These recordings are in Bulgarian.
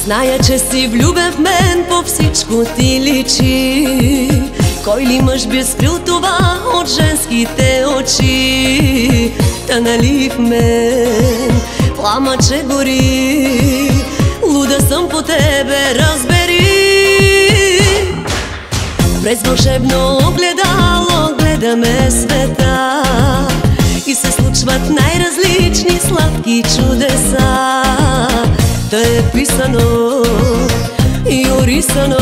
Зная, че си влюбен в мен, по всичко ти личи. Кой ли мъж би скрил това от женските очи? Та нали в мен пламъче гори, луда съм по тебе, разбери. През вълшебно огледало гледаме света и се случват най-различни сладки чудеса. Да е писано и орисано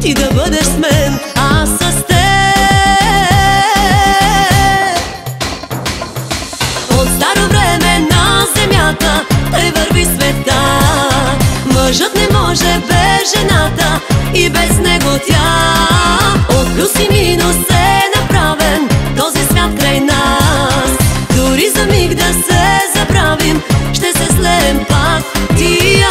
ти да бъдеш с мен, аз с теб. От старо време на земята тъй върви света. Мъжът не може без жената и без него тя. От плюс и минус е направен този свят край нас. Дори за миг да се забравим, ще се слеем пак ти и аз.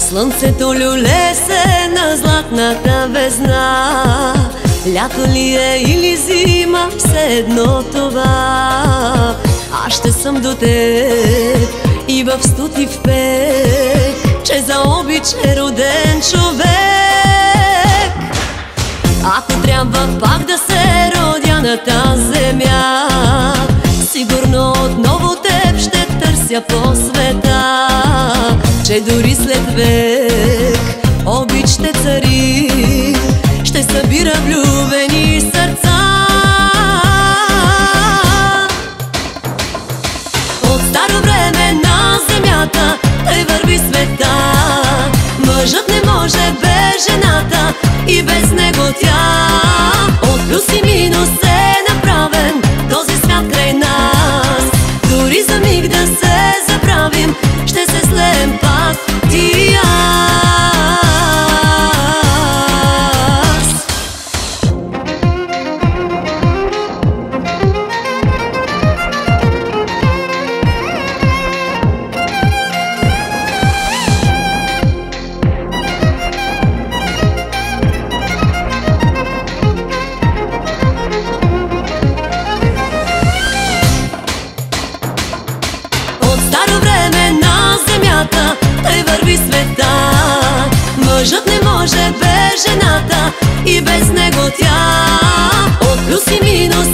Слънцето люле се на златната везна. Лято ли е или зима, все едно това. Аз ще съм до теб и в студ и в пек, че за обич е роден човек. Ако трябва пак да се родя на тази земя, сигурно отново теб ще търся по света. Че дори след век обич ще цари, ще събира влюбени сърца. От старо време на земята тъй върви света. Мъжът не може без жената и без него тя. От плюс и минус е направен този свят край нас. Дори за миг да се забравим, ще се слеем пак ти и аз. Тъй върви света. Мъжът не може без жената и без него тя. От плюс и минус